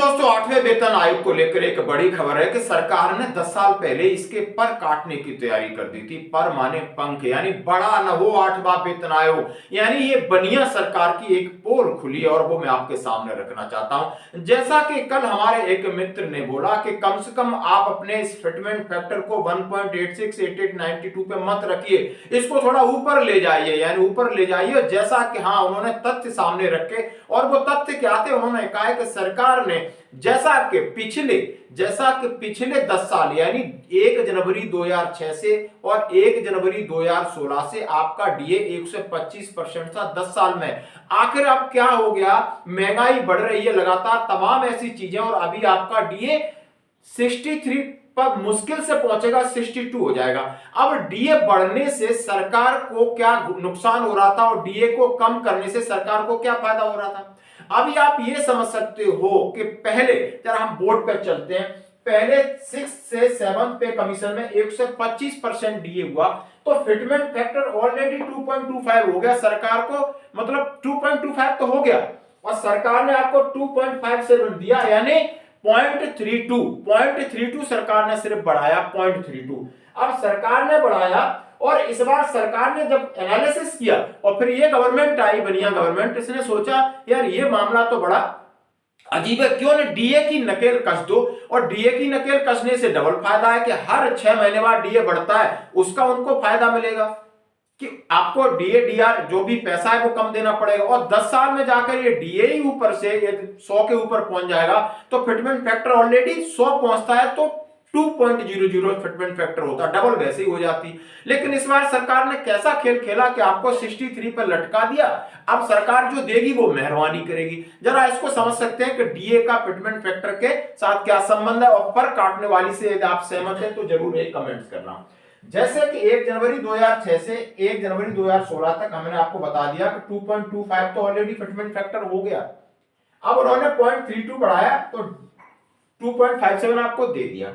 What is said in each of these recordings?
दोस्तों, 8वें वेतन आयोग को लेकर एक बड़ी खबर है कि सरकार ने 10 साल पहले इसके पर काटने की तैयारी कर दी थी। पर माने पंख, यानी बड़ा न हो 8वां वेतन आयोग, यानी ये बनिया सरकार की एक पोल खुली और वो मैं आपके सामने रखना चाहता हूं। जैसा कि कल हमारे एक मित्र ने बोला कि कम से कम आप अपने इस फिटमेंट फैक्टर को 1.86, 88, 92 पे मत रखिए, इसको थोड़ा ऊपर ले जाइए, यानी ऊपर ले जाइए। जैसा कि हाँ, उन्होंने तथ्य सामने रखे और वो तथ्य क्या थे, उन्होंने कहा कि सरकार ने जैसा कि पिछले 10 साल यानी 1 जनवरी 2006 से और 1 जनवरी 2016 से आपका डीए 125% था 10 साल में। आखिर अब क्या हो गया, महंगाई बढ़ रही है लगातार, तमाम ऐसी चीजें, और अभी आपका डीए 63 पर मुश्किल से पहुंचेगा, 62 हो जाएगा। अब डीए बढ़ने से सरकार को क्या नुकसान हो रहा था और डीए को कम करने से सरकार को क्या फायदा हो रहा था। अभी आप ये समझ सकते हो कि पहले, जरा हम बोर्ड पर चलते हैं, पहले 6 से 7 पे कमीशन में 125% डीए हुआ तो फिटमेंट फैक्टर ऑलरेडी 2.25 हो गया सरकार को, मतलब 2.25 तो हो गया और सरकार ने आपको 2.57 दिया, यानी 0.32 सरकार ने सिर्फ बढ़ाया, 0.32। अब सरकार ने बढ़ाया और इस बार सरकार ने जब एनालिसिस किया और फिर ये गवर्नमेंट आई, बनिया गवर्नमेंट, इसने सोचा यार ये मामला तो बड़ा अजीब है, क्यों न डीए की नकेल कस दो। और डीए की नकेल कसने से डबल फायदा है कि हर 6 महीने बाद डीए बढ़ता है, उसका उनको फायदा मिलेगा कि आपको डीए डीआर जो भी पैसा है वो कम देना पड़ेगा। और 10 साल में जाकर ये डीए ही ऊपर से 100 के ऊपर पहुंच जाएगा तो फिटमेंट फैक्टर ऑलरेडी 100 पहुंचता है तो 2.00 फिटमेंट फैक्टर होता, डबल वैसे ही हो जाती। लेकिन इस बार सरकार ने कैसा खेल खेला कि आपको 63 पर लटका दिया। अब सरकार जो देगी वो मेहरबानी करेगी। जरा इसको समझ सकते हैं कि डीए का फिटमेंट फैक्टर के साथ क्या संबंध है और पर काटने वाली से यदि आप सहमत हैं तो जरूर एक कमेंट्स करना। जैसे कि 1 जनवरी 2006 से 1 जनवरी 2016 तक हमने आपको बता दिया कि 2.25 तो ऑलरेडी फिटमेंट फैक्टर हो गया। अब उन्होंने 0.32 बढ़ाया तो 2.57 आपको दे दिया।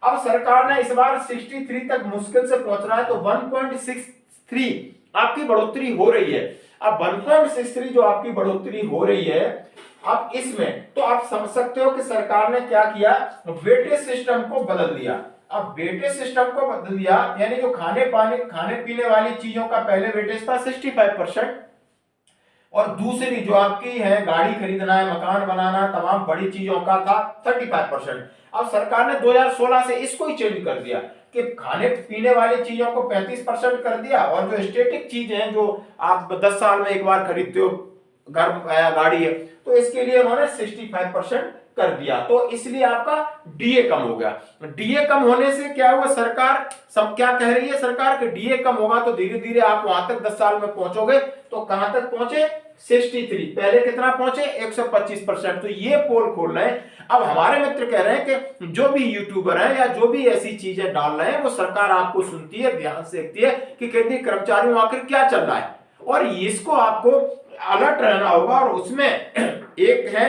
अब सरकार ने इस बार 63 तक मुश्किल से पहुंच रहा है तो 1.63 आपकी बढ़ोतरी हो रही है। अब 1.63 जो आपकी बढ़ोतरी हो रही है, अब इसमें तो आप समझ सकते हो कि सरकार ने क्या किया, वेटेज सिस्टम को बदल दिया। अब वेटेज सिस्टम को बदल दिया यानी जो खाने पीने वाली चीजों का पहले वेटेज था 65% और दूसरी जो आपकी है गाड़ी खरीदना है, मकान बनाना, तमाम बड़ी चीजों का था 35%। अब सरकार ने 2016 से इसको ही चेंज कर दिया कि खाने पीने वाली चीजों को 35% कर दिया और जो स्टेटिक चीज है जो आप 10 साल में एक बार खरीदते हो, घर या गाड़ी है, तो इसके लिए उन्होंने 65% कर दिया। तो इसलिए आपका डीए कम हो गया। डीए कम होने से क्या हुआ, सरकार सब क्या कह रही है, सरकार के डीए कम होगा तो धीरे धीरे आप वहां तक 10 साल में पहुंचोगे। तो कहां तक पहुंचे, 63, पहले कितना पहुंचे 125%। तो ये पोल खोल रहे हैं। अब हमारे मित्र कह रहे हैं कि जो भी यूट्यूबर है या जो भी ऐसी चीजें डाल रहे हैं वो सरकार आपको सुनती है, ध्यान से देखती है कि केंद्रीय कर्मचारियों आखिर क्या चल रहा है और इसको आपको अलर्ट रहना होगा। और उसमें एक है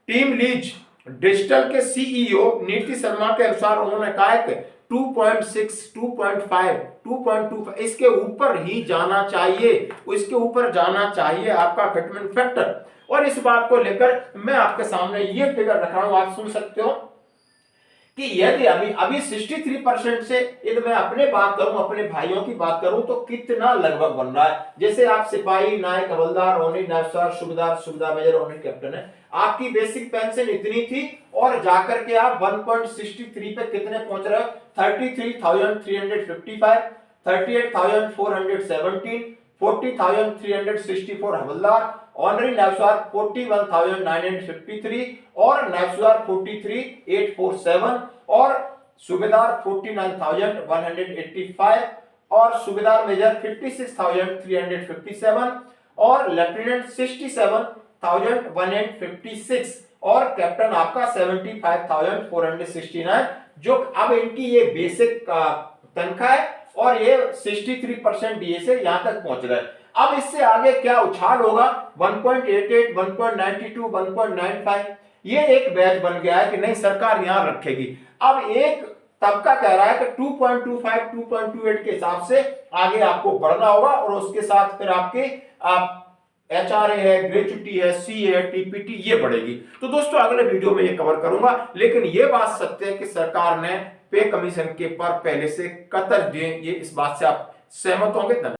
टीम लीज डिजिटल के सीईओ नीति शर्मा के अनुसार उन्होंने कहा है कि 2.6, 2.5, 2.25 इसके ऊपर ही जाना चाहिए, इसके ऊपर जाना चाहिए आपका फिटमेंट फैक्टर। और इस बात को लेकर मैं आपके सामने ये फिगर रख रहा हूं, आप सुन सकते हो कि यदि अभी 63% से यदि मैं अपने बात करूं, अपने भाइयों की बात करूं तो कितना लगभग बन रहा है। जैसे आप सिपाही, नायक, हवलदार, ओनरी, नायब, सूबेदार, मेजर, ओनरी, कैप्टन है, आपकी बेसिक पेंशन इतनी थी और जाकर के आप 1.63 पे कितने पहुंच रहे हो, 33,355, 38,417, 40,364 हवलदार, ऑनरी नायबसार 41,953 और नायबसार 43,847 और सूबेदार 49,185 और सूबेदार मेजर 56,357 और लेफ्टिनेंट 67,156 और कैप्टन आपका 75,469। जो अब इनकी ये बेसिक तनख्वाह है और ये 63% डीए से यहां तक पहुंच रहा है। अब इससे आगे क्या उछाल होगा, 1.88, 1.92, 1.95, ये एक बैच बन गया है कि नहीं सरकार यहां रखेगी। अब एक तबका कह रहा है कि 2.25, 2.28 के हिसाब से आगे आपको बढ़ना होगा और उसके साथ फिर आपके HRA है, ग्रेच्युटी है, सी है, टीपीटी ये बढ़ेगी। तो दोस्तों अगले वीडियो में ये कवर करूंगा, लेकिन ये बात सत्य है कि सरकार ने पे कमीशन के पर पहले से कतर दिए, ये इस बात से आप सहमत होंगे।